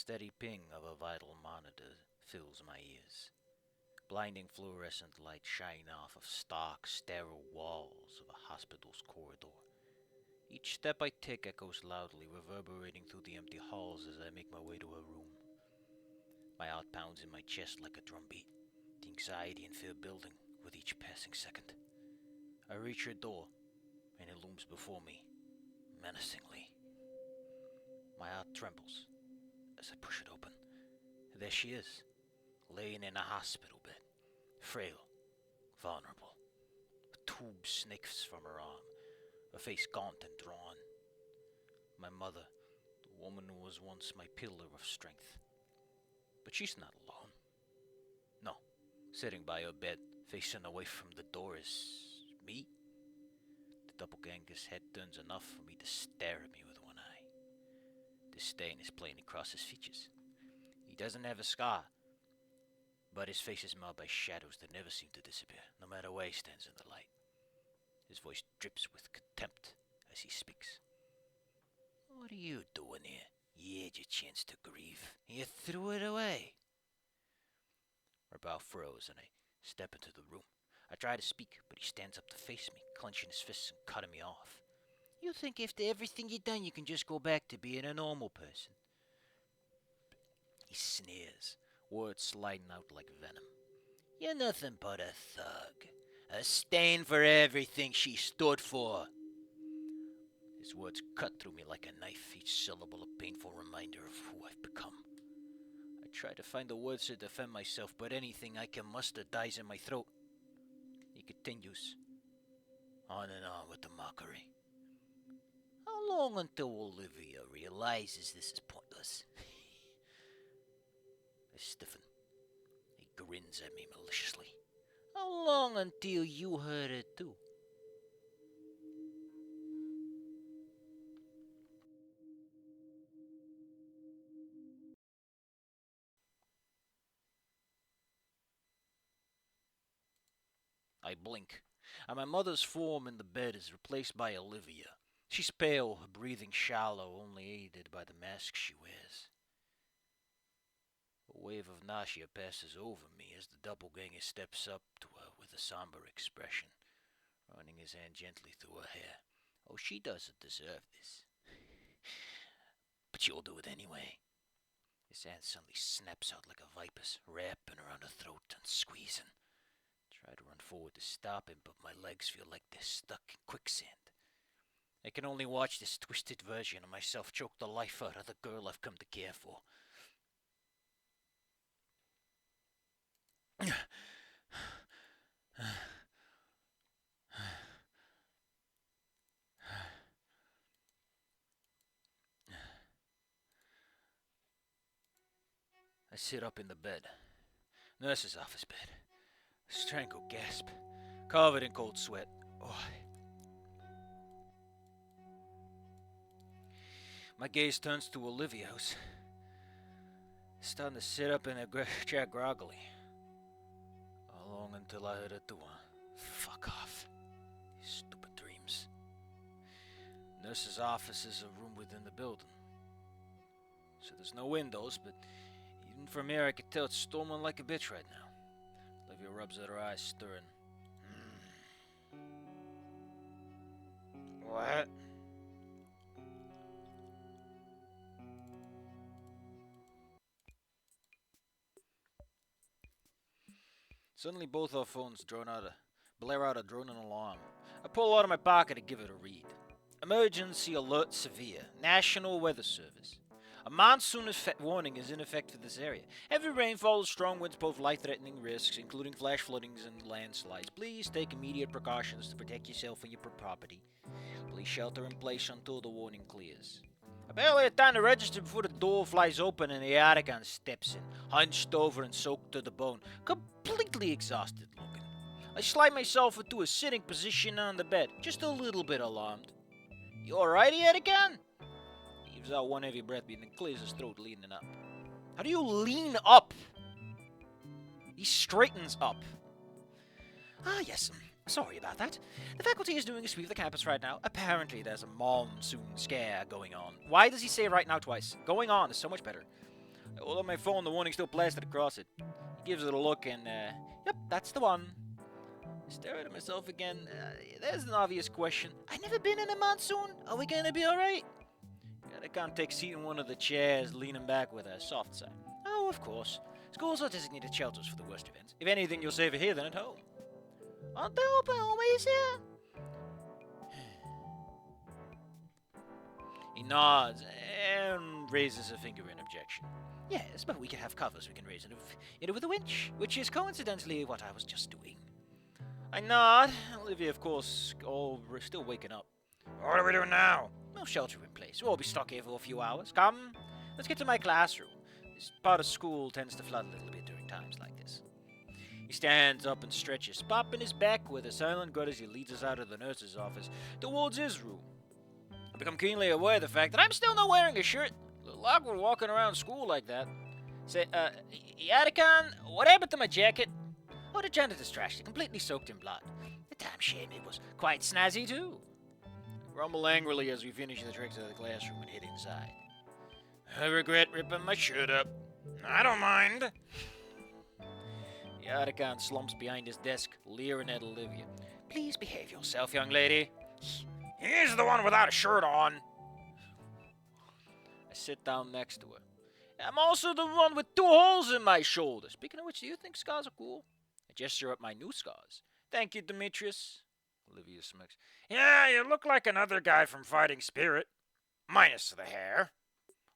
steady ping of a vital monitor fills my ears. Blinding fluorescent light shine off of stark, sterile walls of a hospital's corridor. Each step I take echoes loudly, reverberating through the empty halls as I make my way to her room. My heart pounds in my chest like a drumbeat, the anxiety and fear building with each passing second. I reach her door, and it looms before me, menacingly. My heart trembles as I push it open. There she is, laying in a hospital bed, frail, vulnerable. A tube snakes from her arm, her face gaunt and drawn. My mother, the woman who was once my pillar of strength. But she's not alone. No, sitting by her bed, facing away from the door is me. The doppelganger's head turns enough for me to stare at me with one eye. Disdain is plain across his features. He doesn't have a scar, but his face is marred by shadows that never seem to disappear, no matter where he stands in the light. His voice drips with contempt as he speaks. What are you doing here? You had your chance to grieve. You threw it away. Her brow furrows and I step into the room. I try to speak, but he stands up to face me, clenching his fists and cutting me off. You think after everything you've done you can just go back to being a normal person? He sneers, words sliding out like venom. You're nothing but a thug. A stain for everything she stood for. His words cut through me like a knife, each syllable a painful reminder of who I've become. I try to find the words to defend myself, but anything I can muster dies in my throat. He continues, on and on with the mockery. How long until Olivia realizes this is pointless? I stiffen. He grins at me maliciously. How long until you hurt her too? I blink, and my mother's form in the bed is replaced by Olivia. She's pale, her breathing shallow, only aided by the mask she wears. A wave of nausea passes over me as the doppelganger steps up to her with a somber expression, running his hand gently through her hair. Oh, she doesn't deserve this. But you'll do it anyway. His hand suddenly snaps out like a viper's, wrapping around her throat and squeezing. Try to run forward to stop him, but my legs feel like they're stuck in quicksand. I can only watch this twisted version of myself choke the life out of the girl I've come to care for. I sit up in the bed. Nurse's office bed. A strangled gasp. Covered in cold sweat. Oh. My gaze turns to Olivia, who's starting to sit up in a chair groggily. How long until I hurt her too, huh? Fuck off. These stupid dreams. Nurse's office is a room within the building. So there's no windows, but even from here I could tell it's storming like a bitch right now. Olivia rubs at her eyes, stirring. What? Suddenly both our phones blare out a droning alarm. I pull out of my pocket to give it a read. Emergency alert severe. National Weather Service. A monsoon warning is in effect for this area. Heavy rainfall, strong winds pose life-threatening risks, including flash floodings and landslides. Please take immediate precautions to protect yourself and your property. Please shelter in place until the warning clears. I barely had time to register before the door flies open and the Atticon steps in, hunched over and soaked to the bone, completely exhausted looking. I slide myself into a sitting position on the bed, just a little bit alarmed. You alright, Atticon? He gives out one heavy breath and then clears his throat, leaning up. How do you lean up? He straightens up. Ah, yes. Sorry about that. The faculty is doing a sweep of the campus right now. Apparently there's a monsoon scare going on. Why does he say right now twice? Going on is so much better. I hold up my phone, the warning still plastered across it. He gives it a look and, yep, that's the one. I stare at myself again. There's an obvious question. I never been in a monsoon. Are we gonna be alright? I can't take a seat in one of the chairs, leaning back with a soft sigh. Oh, of course. Schools are designated shelters for the worst events. If anything, you're safer here than at home. Aren't they open always here? He nods and raises a finger in objection. Yes, but we can have covers we can raise it with a winch, which is coincidentally what I was just doing. I nod. Olivia, of course, still waking up. What are we doing now? No shelter in place. We'll be stuck here for a few hours. Come, let's get to my classroom. This part of school tends to flood a little bit during times like this. He stands up and stretches, popping his back with a silent grunt as he leads us out of the nurse's office towards his room. I become keenly aware of the fact that I'm still not wearing a shirt. A little awkward walking around school like that. Say, Yadikan, what happened to my jacket? Oh, the janitor's trashed it, completely soaked in blood. The damn shame it was quite snazzy, too. I rumble angrily as we finish the trek to the classroom and head inside. I regret ripping my shirt up. I don't mind. Yadikan slumps behind his desk, leering at Olivia. Please behave yourself, young lady. He's the one without a shirt on. I sit down next to her. I'm also the one with 2 holes in my shoulder. Speaking of which, do you think scars are cool? I gesture at my new scars. Thank you, Demetrius. Olivia smirks. Yeah, you look like another guy from Fighting Spirit. Minus the hair.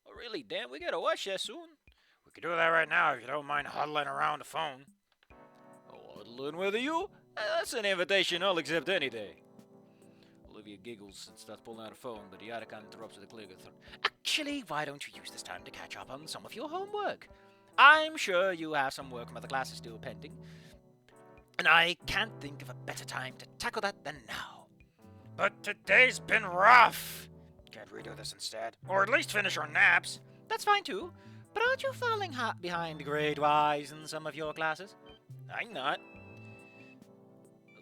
Oh, really? Damn, we gotta watch that soon. We could do that right now if you don't mind huddling around the phone. Huddling with you? That's an invitation I'll accept any day. Olivia giggles and starts pulling out a phone, but Yadikan interrupts with a clear throat. Actually, why don't you use this time to catch up on some of your homework? I'm sure you have some work from other classes still pending, and I can't think of a better time to tackle that than now. But today's been rough. Can't we do this instead? Or at least finish our naps? That's fine too, but aren't you falling hot behind grade-wise in some of your classes? I'm not.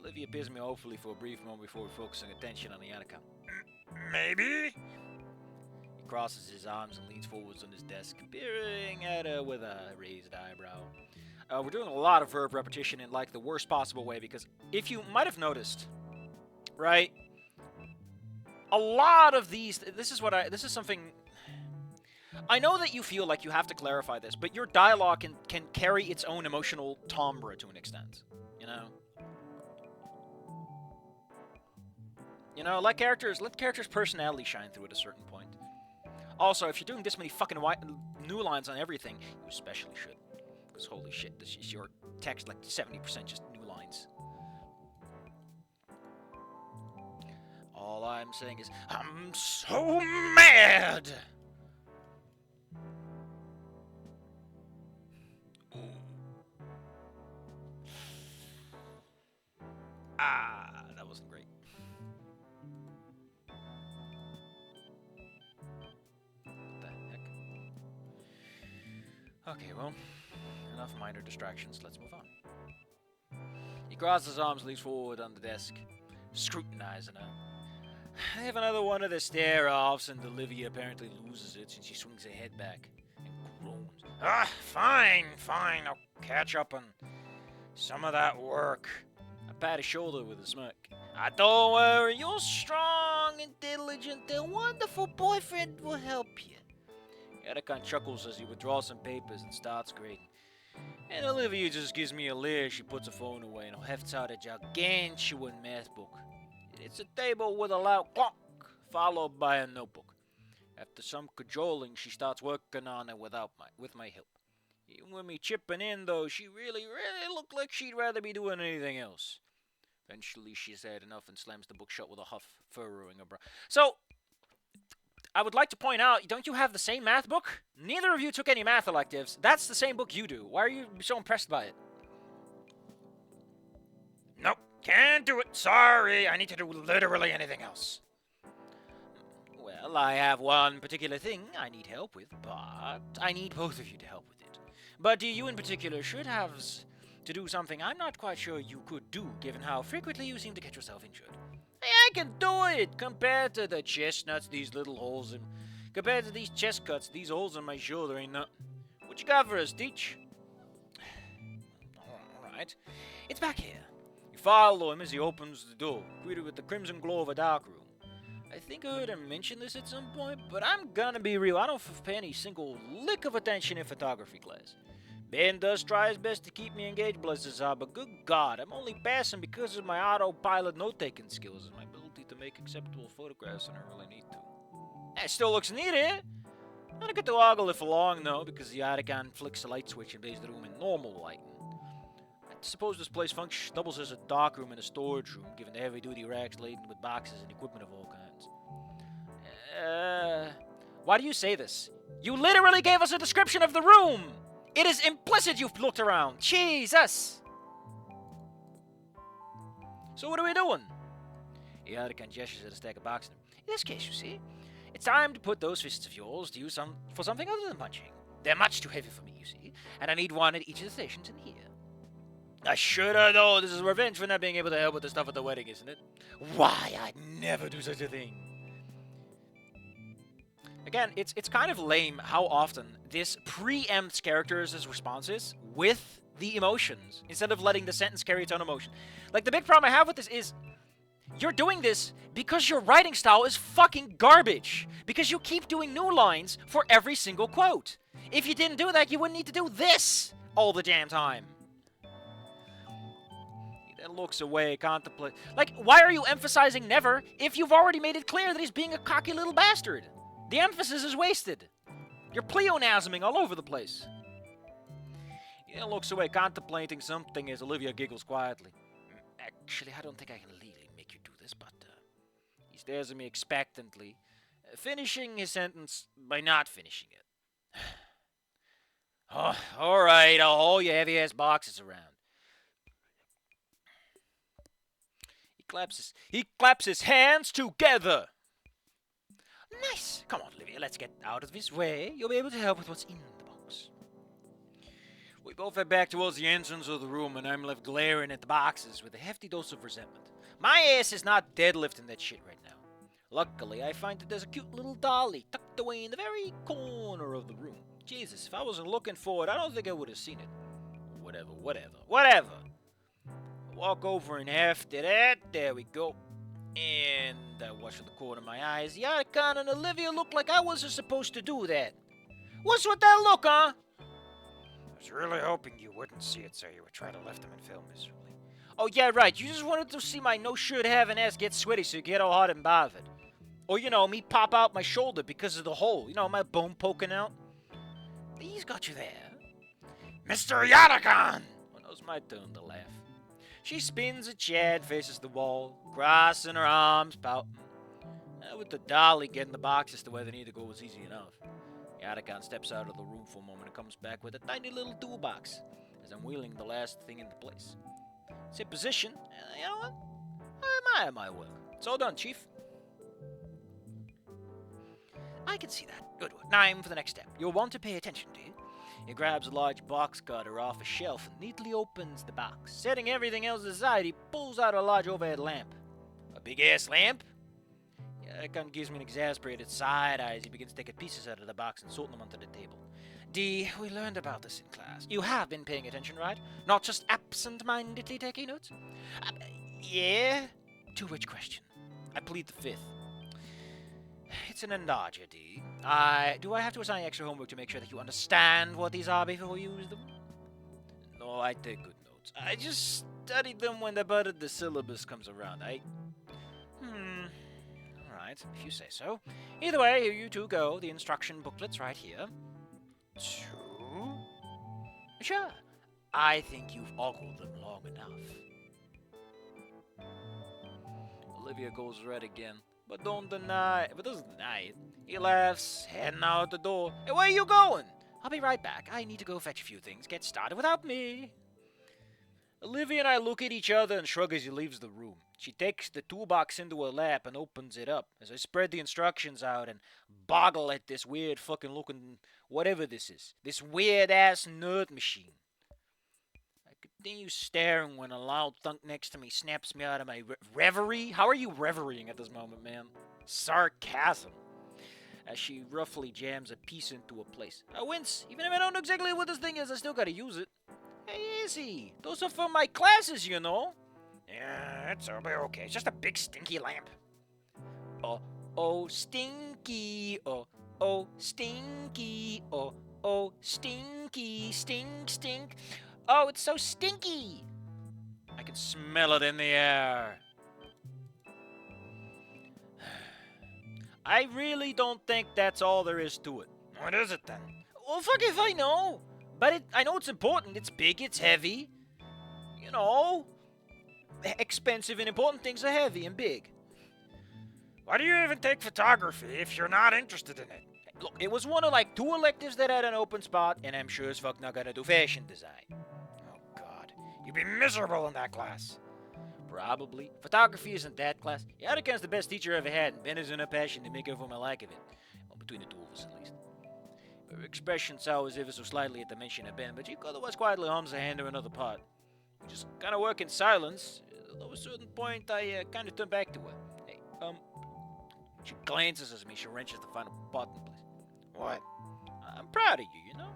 Olivia appears me hopefully for a brief moment before focusing attention on the Yadikan. Maybe? He crosses his arms and leans forwards on his desk, peering at her with a raised eyebrow. We're doing a lot of verb repetition in like the worst possible way because if you might have noticed, right? A lot of these, this is something, I know that you feel like you have to clarify this, but your dialogue can carry its own emotional timbre to an extent, you know? You know, let characters' personality shine through at a certain point. Also, if you're doing this many fucking new lines on everything, you especially should. Because holy shit, this is your text like 70% just new lines. All I'm saying is, I'm so mad! That wasn't great. What the heck? Okay, well, enough minor distractions. Let's move on. He crosses his arms, leans forward on the desk, scrutinizing her. I have another one of the stare-offs, and Olivia apparently loses it since she swings her head back and groans. Fine. I'll catch up on some of that work. I pat his shoulder with a smirk. Don't worry, you're strong, intelligent, and wonderful boyfriend will help you. Yadikan chuckles as he withdraws some papers and starts grading. And Olivia just gives me a leer. She puts her phone away and hefts out a gargantuan math book. It's a table with a loud clunk, followed by a notebook. After some cajoling, she starts working on it with my help. Even with me chipping in, though, she really looked like she'd rather be doing anything else. Eventually, she's had enough and slams the book shut with a huff, furrowing her brow. So, I would like to point out, don't you have the same math book? Neither of you took any math electives. That's the same book you do. Why are you so impressed by it? Nope, can't do it. Sorry, I need to do literally anything else. Well, I have one particular thing I need help with, but I need both of you to help with it. But you in particular should have to do something I'm not quite sure you could do, given how frequently you seem to get yourself injured. Hey, I can do it compared to the chestnuts, these little holes in... Compared to these chest cuts, these holes in my shoulder ain't nothing. What you got for us, Teach? Alright. It's back here. You follow him as he opens the door, greeted with the crimson glow of a dark room. I think I heard him mention this at some point, but I'm gonna be real. I don't pay any single lick of attention in photography class. Ben does try his best to keep me engaged, bless his heart, but good God, I'm only passing because of my autopilot note-taking skills and my ability to make acceptable photographs, and I really need to. It still looks neat here. I don't get to ogle it for long, though, because the Archon flicks the light switch and bathes the room in normal lighting. I suppose this place doubles as a dark room and a storage room, given the heavy-duty racks laden with boxes and equipment of all kinds. Why do you say this? You literally gave us a description of the room! It is implicit you've looked around. Jesus! So what are we doing? The Archon gestures at a stack of boxes. In this case, you see, it's time to put those fists of yours to use for something other than punching. They're much too heavy for me, you see, and I need one at each of the stations in here. I should have known. This is revenge for not being able to help with the stuff at the wedding, isn't it? Why, I'd never do such a thing. Again, it's kind of lame how often this preempts characters' responses with the emotions, instead of letting the sentence carry its own emotion. Like, the big problem I have with this is, you're doing this because your writing style is fucking garbage. Because you keep doing new lines for every single quote. If you didn't do that, you wouldn't need to do this all the damn time. He then looks away, contemplate. Like, why are you emphasizing never if you've already made it clear that he's being a cocky little bastard? The emphasis is wasted. You're pleonasming all over the place. He then looks away, contemplating something as Olivia giggles quietly. Actually, I don't think I can legally make you do this, but he stares at me expectantly, finishing his sentence by not finishing it. Oh, alright, I'll haul your heavy-ass boxes around. He claps his hands together. Nice! Come on, Olivia, let's get out of his way. You'll be able to help with what's in the box. We both head back towards the entrance of the room, and I'm left glaring at the boxes with a hefty dose of resentment. My ass is not deadlifting that shit right now. Luckily, I find that there's a cute little dolly tucked away in the very corner of the room. Jesus, if I wasn't looking for it, I don't think I would have seen it. Whatever. I walk over and after that, there we go. And I watch with the corner of my eyes. The Archon and Olivia look like I wasn't supposed to do that. What's with that look, huh? I was really hoping you wouldn't see it, so you would try to left them and fail miserably. Oh, yeah, right. You just wanted to see my no-shirt having ass get sweaty so you get all hot and bothered. Or, you know, me pop out my shoulder because of the hole. You know, my bone poking out. He's got you there. Mr. Yatakan! Well, it was my turn to laugh. She spins a chair and faces the wall, crossing her arms, pouting. With the dolly getting the boxes to where they need to go was easy enough. Yatakan steps out of the room for a moment and comes back with a tiny little toolbox as I'm wheeling the last thing into place. It's in position, and you know what? I admire my work. It's all done, Chief. I can see that. Good. Now for the next step. You'll want to pay attention, do you? He grabs a large box cutter off a shelf and neatly opens the box. Setting everything else aside, he pulls out a large overhead lamp. A big-ass lamp? Yatakan gives me an exasperated side eye as he begins taking pieces out of the box and sorting them onto the table. D, we learned about this in class. You have been paying attention, right? Not just absent-mindedly taking notes? Yeah? To which question? I plead the fifth. It's an enlarger, D. Do I have to assign extra homework to make sure that you understand what these are before you use them? No, I take good notes. I just studied them when the butt of the syllabus comes around. Alright, if you say so. Either way, here you two go. The instruction booklet's right here. Two? Sure. I think you've ogled them long enough. Olivia goes red again. But doesn't deny it. He laughs, heading out the door. Hey, where are you going? I'll be right back. I need to go fetch a few things. Get started without me. Olivia and I look at each other and shrug as he leaves the room. She takes the toolbox into her lap and opens it up as I spread the instructions out and boggle at this weird fucking looking whatever this is. This weird ass nerd machine. I continue staring when a loud thunk next to me snaps me out of my reverie. How are you reverying at this moment, man? Sarcasm. as she roughly jams a piece into a place. I wince. Even if I don't know exactly what this thing is, I still gotta use it. Hey, easy. Those are for my classes, you know. Yeah, it's okay. It's just a big stinky lamp. Oh, stinky. Oh, stinky. Oh, stinky. Stink. Oh, it's so stinky. I can smell it in the air. I really don't think that's all there is to it. What is it then? Well, fuck if I know. But I know it's important. It's big, it's heavy. You know, expensive and important things are heavy and big. Why do you even take photography if you're not interested in it? Look, it was one of like 2 electives that had an open spot, and I'm sure as fuck not gonna do fashion design. Oh, God. You'd be miserable in that class. Probably. Photography isn't that class. Yadakan's the best teacher I ever had, and Ben is in a passion to make up for my lack of it. Well, between the two of us, at least. Her expression sours ever so slightly at the mention of Ben, but she otherwise quietly hums a hand to another part. We just kind of work in silence. At a certain point, I kind of turn back to her. Hey, She glances at me. She wrenches the final part in place. What? I'm proud of you, you know?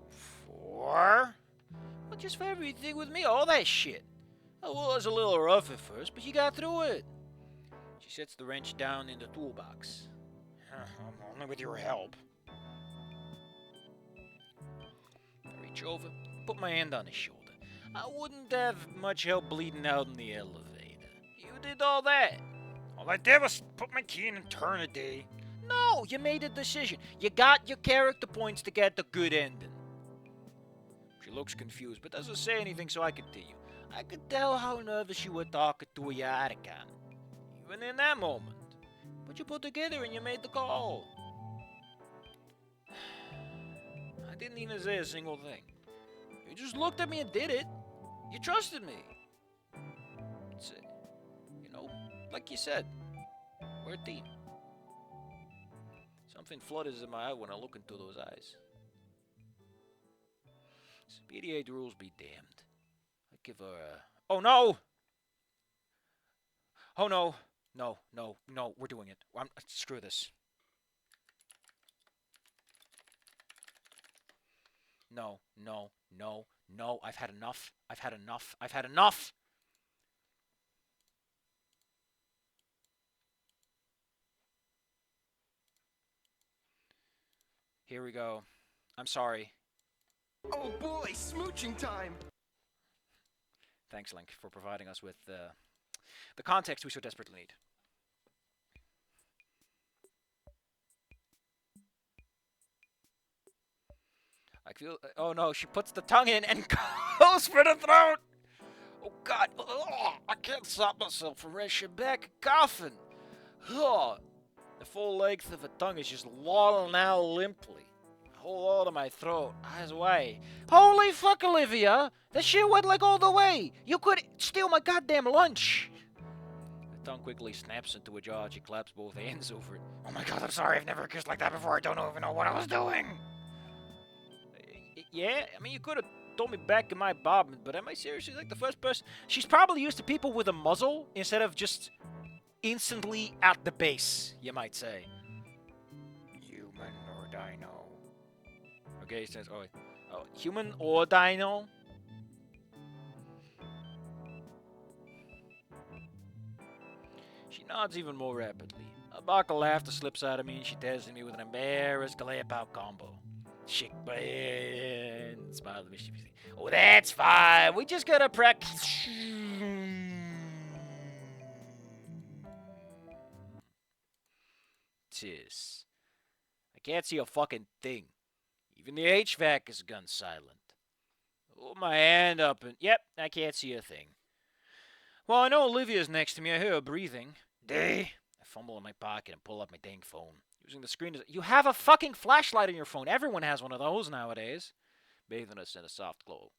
For? Well, just for everything with me, all that shit. Oh, well, it was a little rough at first, but you got through it. She sets the wrench down in the toolbox. Only with your help. I reach over, put my hand on his shoulder. I wouldn't have much help bleeding out in the elevator. You did all that. All I did was put my key in and turn a day. No, you made a decision. You got your character points to get the good ending. She looks confused, but doesn't say anything, so I continue. I could tell how nervous you were talking to a Yarakan, even in that moment. But you put together and you made the call. I didn't even say a single thing. You just looked at me and did it. You trusted me. It's, like you said, we're a team. Something flutters in my eye when I look into those eyes. PDA rules be damned. I'd give her a... Oh, no! Oh, no. No, we're doing it. Screw this. No. I've had enough. Here we go. I'm sorry. Oh boy, smooching time! Thanks, Link, for providing us with the context we so desperately need. I feel... oh no, she puts the tongue in and goes for the throat! Oh god, I can't stop myself from rushing back and coughing. The full length of the tongue is just lolling out limply. A whole lot of my throat, eyes wide. Holy fuck, Olivia! That shit went like all the way! You could steal my goddamn lunch! The tongue quickly snaps into a jaw. She claps both hands over it. Oh my god, I'm sorry. I've never kissed like that before. I don't even know what I was doing. Yeah, I mean, you could have told me back in my bobbin, but am I seriously like the first person? She's probably used to people with a muzzle instead of just instantly at the base, you might say. Human or dino? Okay, it says, human or dino? She nods even more rapidly. A bark of laughter slips out of me and she tells me with an embarrassed glare-out combo. Chick man, smile mischievously. Oh, that's fine. We just gotta practice. Tis. I can't see a fucking thing. Even the HVAC is gun silent. Hold my hand up and... Yep, I can't see a thing. Well, I know Olivia's next to me. I hear her breathing. I fumble in my pocket and pull up my dang phone. Using the screen as... You have a fucking flashlight on your phone. Everyone has one of those nowadays. Bathing us in a soft glow.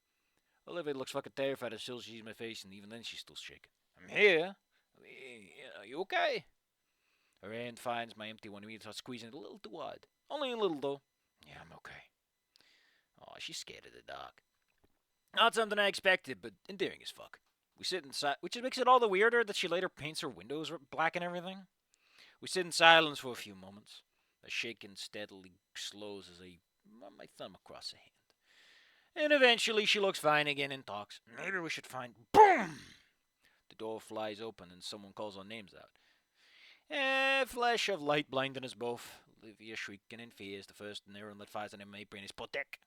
Olivia looks fucking terrified as she sees my face, and even then she's still shaking. I'm here. Are you okay? Her hand finds my empty one and we start squeezing it a little too hard. Only a little, though. Yeah, I'm okay. Oh, she's scared of the dark. Not something I expected, but endearing as fuck. We sit inside, which makes it all the weirder that she later paints her windows black and everything. We sit in silence for a few moments. The shaking steadily slows as I run my thumb across her hand. And eventually she looks fine again and talks. Maybe we should find. Boom! The door flies open and someone calls our names out. A flash of light blinding us both. Olivia shrieking in fear as the first neuron that fires on my brain is protect.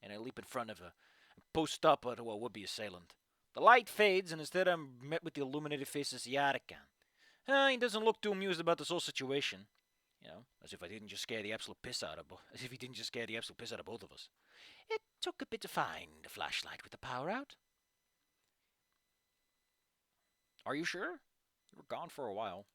And I leap in front of her and post up at what would be assailant. The light fades, and instead I'm met with the illuminated face of Yarikan. He doesn't look too amused about this whole situation. As if he didn't just scare the absolute piss out of both of us. It took a bit to find the flashlight with the power out. Are you sure? You were gone for a while.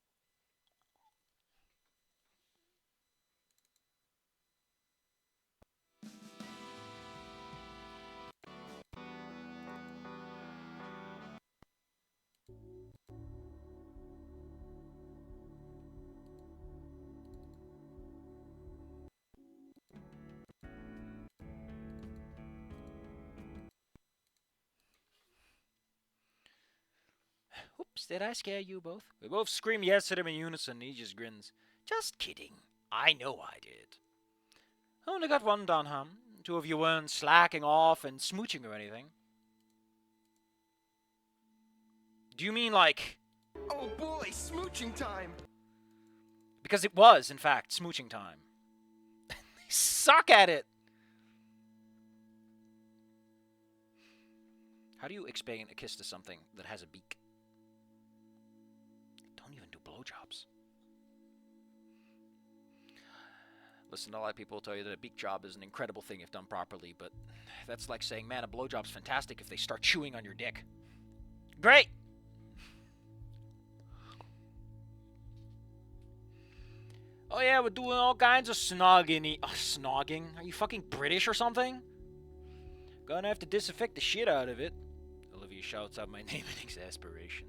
Oops, did I scare you both? We both scream yes at him in unison, and he just grins. Just kidding. I know I did. Only got one done, huh? Two of you weren't slacking off and smooching or anything. Do you mean like... Oh boy, smooching time! Because it was, in fact, smooching time. They suck at it! How do you explain a kiss to something that has a beak? Don't even do blowjobs. Listen, a lot of people tell you that a beak job is an incredible thing if done properly, but that's like saying, man, a blowjob's fantastic if they start chewing on your dick. Great! Oh yeah, we're doing all kinds of snogging. Snogging? Are you fucking British or something? Gonna have to disinfect the shit out of it. Olivia shouts out my name in exasperation.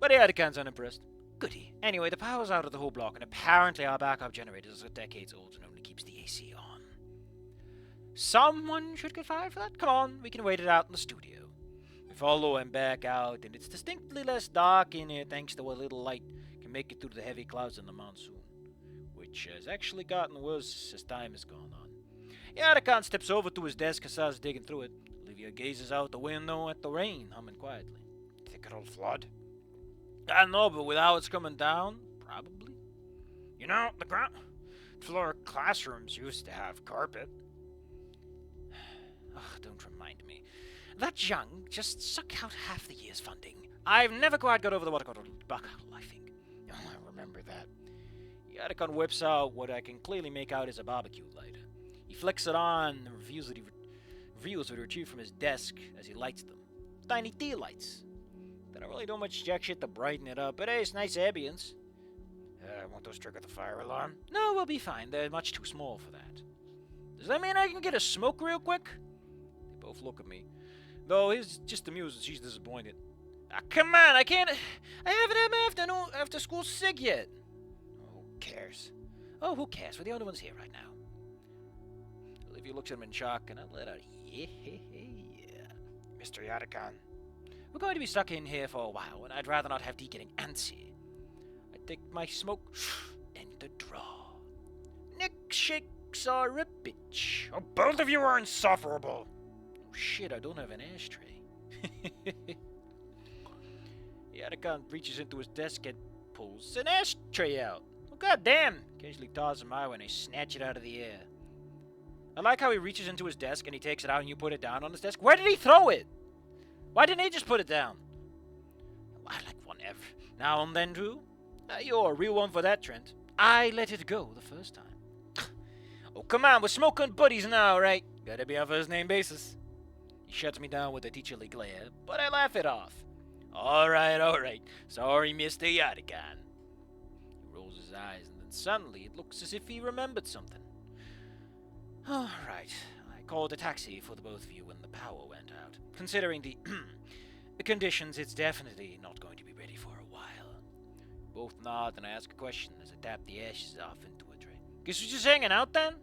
But yeah, the can's unimpressed. Goody. Anyway, the power's out of the whole block, and apparently our backup generator is decades old and only keeps the AC on. Someone should get fired for that? Come on, we can wait it out in the studio. We follow him back out, and it's distinctly less dark in here thanks to what little light can make it through the heavy clouds in the monsoon. Which has actually gotten worse as time has gone on. Yarakan steps over to his desk and starts digging through it. Olivia gazes out the window at the rain, humming quietly. Think it'll flood? I don't know, but with how it's coming down, probably. You know, the ground floor classrooms used to have carpet. Don't remind me. That young just suck out half the year's funding. I've never quite got over the buckle, I think. Oh, I remember that. Yarakan whips out what I can clearly make out is a barbecue lighter. He flicks it on and reveals what he retrieved from his desk as he lights them. Tiny tea lights. They don't really do much jack shit to brighten it up, but hey, it's nice ambience. Won't those trigger the fire alarm? No, we'll be fine. They're much too small for that. Does that mean I can get a smoke real quick? They both look at me. Though he's just amused and she's disappointed. Come on, I can't... I haven't had my after school cig yet. Who cares? Oh, who cares? We're the only ones here right now. Olivia looks at him in shock, and I let out yeah. Mr. Yarakan. We're going to be stuck in here for a while, and I'd rather not have Dee getting antsy. I take my smoke and the draw. Nick shakes are a bitch. Oh, both of you are insufferable. Oh shit, I don't have an ashtray. Yarakan reaches into his desk and pulls an ashtray out. Oh goddamn! Occasionally tosses him out when I snatch it out of the air. I like how he reaches into his desk and he takes it out and you put it down on his desk. Where did he throw it? Why didn't he just put it down? I like one ever. Now and then, too. You're a real one for that, Trent. I let it go the first time. Oh, come on. We're smoking buddies now, right? Gotta be on first name basis. He shuts me down with a teacherly glare, but I laugh it off. All right. Sorry, Mr. Yadigan. He rolls his eyes, and then suddenly it looks as if he remembered something. All right. I called a taxi for the both of you when the power went out. Considering the conditions, it's definitely not going to be ready for a while. Both nod and I ask a question as I tap the ashes off into a tray. Guess we're just hanging out then?